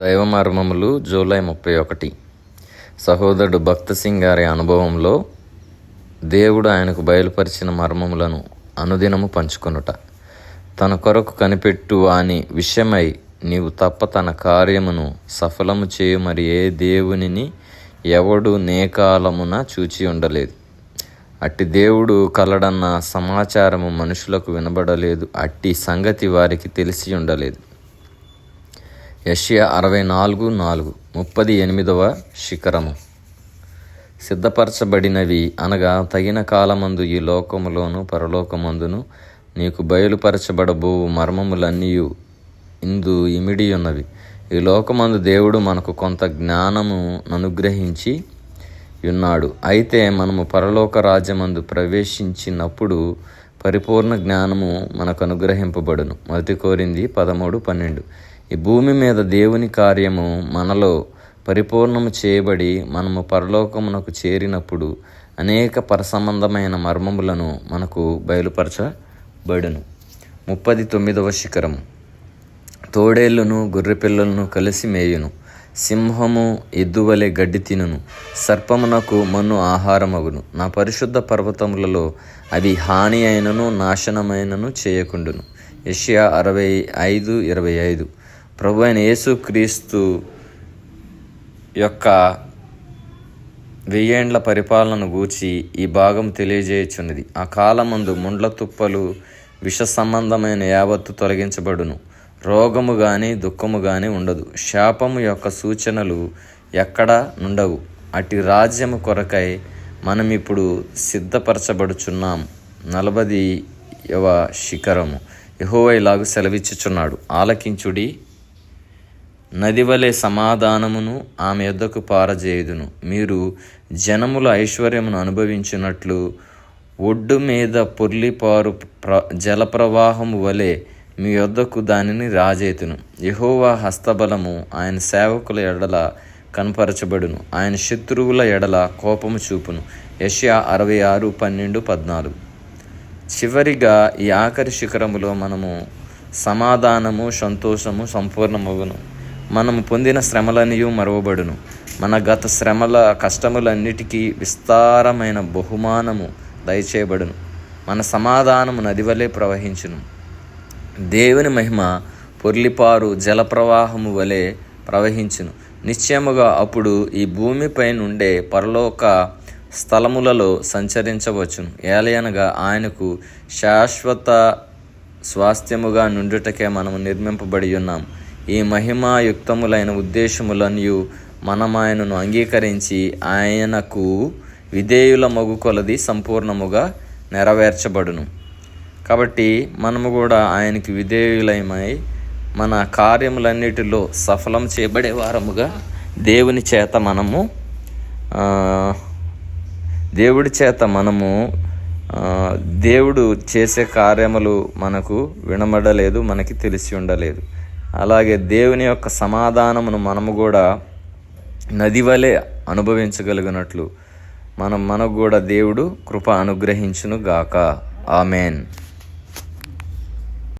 దైవ మర్మములు జూలై 31. సహోదరుడు భక్త సింగ్ గారి అనుభవంలో దేవుడు ఆయనకు బయలుపరిచిన మర్మములను అనుదినము పంచుకొనుట. తన కొరకు కనిపెట్టు అని విషయమై నీవు తప్ప తన కార్యమును సఫలము చేయు మరి ఏ దేవునిని ఎవడు నేకాలమున చూచి ఉండలేదు. అట్టి దేవుడు కలడన్న సమాచారము మనుషులకు వినబడలేదు. అట్టి సంగతి వారికి తెలిసి ఉండలేదు. యెషయా 64:4. 38వ శిఖరము. సిద్ధపరచబడినవి అనగా తగిన కాలమందు ఈ లోకములోను పరలోకమందును నీకు బయలుపరచబడబో మర్మములన్నీయు ఇందు ఇమిడి ఉన్నవి. ఈ లోకమందు దేవుడు మనకు కొంత జ్ఞానము అనుగ్రహించి ఉన్నాడు. అయితే మనము పరలోక రాజ్యమందు ప్రవేశించినప్పుడు పరిపూర్ణ జ్ఞానము మనకు అనుగ్రహింపబడును. 1 కొరింథీ 13:12. ఈ భూమి మీద దేవుని కార్యము మనలో పరిపూర్ణము చేయబడి మనము పరలోకమునకు చేరినప్పుడు అనేక పరసంబంధమైన మర్మములను మనకు బయలుపరచబడును. 39వ శిఖరము. తోడేళ్లను గొర్రెపిల్లలను కలిసి మేయును. సింహము ఎద్దువలె గడ్డి తినును. సర్పమునకు మన్ను ఆహారమగును. నా పరిశుద్ధ పర్వతములలో అది హాని అయినను నాశనమైనను చేయకుండును. యెషయా 65:25. ప్రభు అయిన యేసుక్రీస్తు యొక్క 1000 ఏండ్ల పరిపాలనను గూర్చి ఈ భాగం తెలియజేయుచున్నది. ఆ కాలమందు ముండ్ల తుప్పలు విష సంబంధమైన యావత్తు తొలగించబడును. రోగము గాని దుఃఖము గాని ఉండదు. శాపము యొక్క సూచనలు ఎక్కడా నుండవు. అటు రాజ్యము కొరకై మనం ఇప్పుడు సిద్ధపరచబడుచున్నాం. 40వ శిఖరము. యెహోవా ఇలాగు సెలవిచ్చుచున్నాడు, ఆలకించుడి. నదివలె సమాధానమును ఆమె యొద్దకు పారజేయుదును. మీరు జనముల ఐశ్వర్యమును అనుభవించినట్లు ఒడ్డు మీద పొర్లిపారు జలప్రవాహము వలె మీ యొద్దకు దానిని రాజేతును. యెహోవా హస్తబలము ఆయన సేవకుల ఎడల కనపరచబడును. ఆయన శత్రువుల ఎడల కోపము చూపును. యెషయా 66:12-14. చివరిగా ఈ ఆఖరి శిఖరములో మనము సమాధానము సంతోషము సంపూర్ణమగును. మనము పొందిన శ్రమలనియు మరువబడును. మన గత శ్రమల కష్టములన్నిటికీ విస్తారమైన బహుమానము దయచేయబడును. మన సమాధానము నదివలే ప్రవహించును. దేవుని మహిమ పొర్లిపారు జలప్రవాహము వలె ప్రవహించును. నిశ్చయముగా అప్పుడు ఈ భూమిపై నుండే పరలోక స్థలములలో సంచరించవచ్చును. ఏలయనగా ఆయనకు శాశ్వత స్వాస్థ్యముగా నుండుటకే మనము నిర్మింపబడి ఉన్నాం. ఈ మహిమాయుక్తములైన ఉద్దేశములనియు మనమాయనను అంగీకరించి ఆయనకు విధేయుల మగు కొలది సంపూర్ణముగా నెరవేర్చబడును. కాబట్టి మనము కూడా ఆయనకి విధేయులమై మన కార్యములన్నిటిలో సఫలం చేయబడే వారముగా దేవుడి చేత మనము దేవుడు చేసే కార్యములు మనకు వినబడలేదు, మనకి తెలిసి ఉండలేదు. అలాగే దేవుని యొక్క సమాధానమును మనము కూడా నది వలె అనుభవించగలిగినట్లు మనకు కూడా దేవుడు కృప అనుగ్రహించును గాక. ఆమెన్.